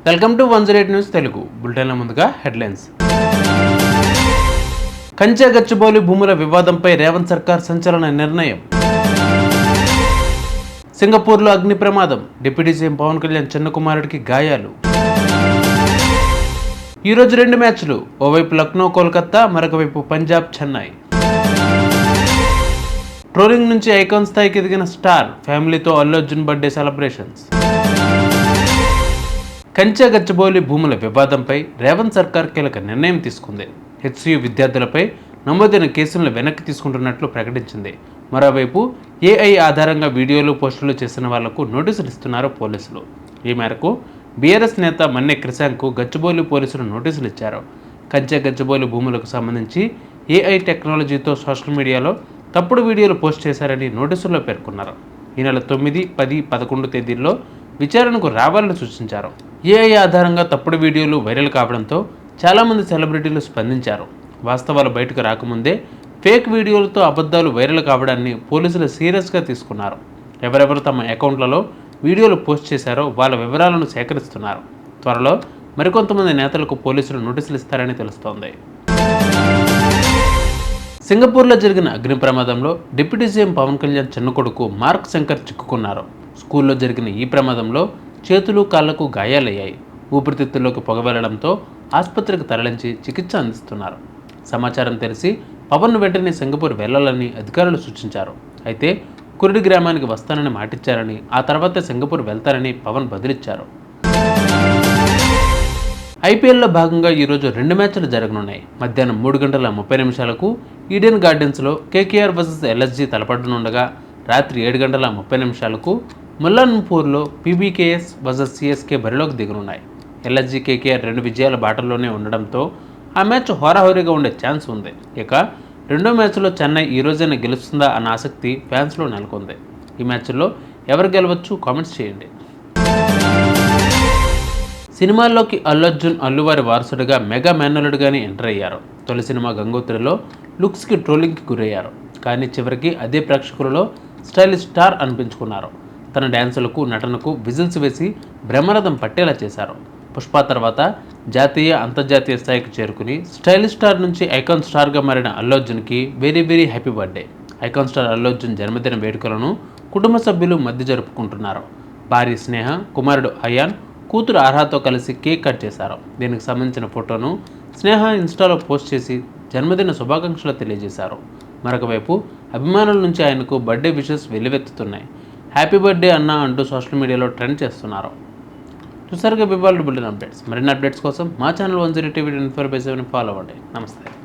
Welcome to 108 news Telugu బులెటిన్ల ముందుగా headlines. కంచె గచ్చిబౌలి భూముల వివాదంపై రేవంత్ సర్కార్ సంచలన నిర్ణయం. సింగపూర్లో అగ్ని ప్రమాదం, డిప్యూటీ సీఎం పవన్ కళ్యాణ్ చిన్న కుమారుడికి గాయాలు. ఈరోజు 2 మ్యాచ్లు, ఓవైపు లక్నో కోల్కతా, మరొక వైపు పంజాబ్ చెన్నై. ట్రోలింగ్ నుంచి ఐకాన్ స్థాయికి ఎదిగిన స్టార్, ఫ్యామిలీతో అల్లు అర్జున్ బర్త్డే సెలబ్రేషన్స్. కంచె గచ్చిబౌలి భూముల వివాదంపై రేవంత్ సర్కార్ కీలక నిర్ణయం తీసుకుంది. హెచ్సియు విద్యార్థులపై నమోదైన కేసులను వెనక్కి తీసుకుంటున్నట్లు ప్రకటించింది. మరోవైపు ఏఐ ఆధారంగా వీడియోలు, పోస్టులు చేసిన వాళ్లకు నోటీసులు ఇస్తున్నారు పోలీసులు. ఈ మేరకు బీఆర్ఎస్ నేత మన్నె క్రిషాంక్కు గచ్చిబౌలి పోలీసులు నోటీసులు ఇచ్చారు. కంచె గచ్చిబౌలి భూములకు సంబంధించి ఏఐ టెక్నాలజీతో సోషల్ మీడియాలో తప్పుడు వీడియోలు పోస్ట్ చేశారని నోటీసుల్లో పేర్కొన్నారు. ఈ నెల 9, 10, 11 తేదీల్లో విచారణకు రావాలని సూచించారు. ఏఐ ఆధారంగా తప్పుడు వీడియోలు వైరల్ కావడంతో చాలామంది సెలబ్రిటీలు స్పందించారు. వాస్తవాలు బయటకు రాకముందే ఫేక్ వీడియోలతో అబద్ధాలు వైరల్ కావడాన్ని పోలీసులు సీరియస్గా తీసుకున్నారు. ఎవరెవరు తమ అకౌంట్లలో వీడియోలు పోస్ట్ చేశారో వాళ్ళ వివరాలను సేకరిస్తున్నారు. త్వరలో మరికొంతమంది నేతలకు పోలీసులు నోటీసులు ఇస్తారని తెలుస్తోంది. సింగపూర్లో జరిగిన అగ్ని ప్రమాదంలో డిప్యూటీ సీఎం పవన్ కళ్యాణ్ చిన్న కొడుకు మార్క్ శంకర్ చిక్కుకున్నారు. స్కూల్లో జరిగిన ఈ ప్రమాదంలో చేతులు, కాళ్లకు గాయాలయ్యాయి. ఊపిరితిత్తుల్లోకి పొగ వెళ్లడంతో ఆసుపత్రికి తరలించి చికిత్స అందిస్తున్నారు. సమాచారం తెలిసి పవన్ వెంటనే సింగపూర్ వెళ్లాలని అధికారులు సూచించారు. అయితే కురిడి గ్రామానికి వస్తానని మాటిచ్చారని, ఆ తర్వాత సింగపూర్ వెళ్తారని పవన్ బదిలిచ్చారు. ఐపీఎల్లో భాగంగా ఈరోజు 2 మ్యాచ్లు జరగనున్నాయి. మధ్యాహ్నం 3:30 ఈడెన్ గార్డెన్స్లో కేకేఆర్ వర్సెస్ ఎల్ఎస్జీ తలపడనుండగా, రాత్రి 7:30 ముల్లాన్పూర్లో పీబీకేఎస్ వర్సెస్ సిఎస్కే బరిలోకి దిగనున్నాయి. ఎల్ఎస్జీ, కేకేఆర్ 2 విజయాల బాటల్లోనే ఉండడంతో ఆ మ్యాచ్ హోరాహోరీగా ఉండే ఛాన్స్ ఉంది. ఇక 2వ మ్యాచ్లో చెన్నై ఈ రోజైనా గెలుస్తుందా అన్న ఆసక్తి ఫ్యాన్స్లో నెలకొంది. ఈ మ్యాచ్లో ఎవరు గెలవచ్చు కామెంట్స్ చేయండి. సినిమాల్లోకి అల్లు అర్జున్ అల్లువారి వారసుడిగా మెగా మేనల్లుడిగానే ఎంటర్ అయ్యారు. తొలి సినిమా గంగోత్రిలో లుక్స్కి ట్రోలింగ్కి గురయ్యారు. కానీ చివరికి అదే ప్రేక్షకులలో స్టైలిష్ స్టార్ అనిపించుకున్నారు. తన డ్యాన్సులకు, నటనకు విజిల్స్ వేసి బ్రహ్మరథం పట్టేలా చేశారు. పుష్ప తర్వాత జాతీయ, అంతర్జాతీయ స్థాయికి చేరుకుని స్టైలిష్ స్టార్ నుంచి ఐకాన్ స్టార్గా మారిన అల్లు అర్జున్కి very very happy birthday. Icon star Allu Arjun జన్మదిన వేడుకలను కుటుంబ సభ్యులు మధ్య జరుపుకుంటున్నారు. భార్య స్నేహ, కుమారుడు అయాన్, కూతురు ఆర్హాతో కలిసి కేక్ కట్ చేశారు. దీనికి సంబంధించిన ఫోటోను స్నేహ ఇన్స్టాలో పోస్ట్ చేసి జన్మదిన శుభాకాంక్షలు తెలియజేశారు. మరొక వైపు అభిమానుల నుంచి ఆయనకు బర్త్డే విషెస్ వెల్లువెత్తుతున్నాయి. హ్యాపీ బర్త్డే అన్న అంటూ సోషల్ మీడియాలో ట్రెండ్ చేస్తున్నారు. చూసారుగా బివాల్డ్ బులెటిన్ అప్డేట్స్. మరిన్ని అప్డేట్స్ కోసం మా ఛానల్ 108 టీవీ ఇన్ఫర్మేషన్ ఫాలో అవ్వండి. నమస్తే.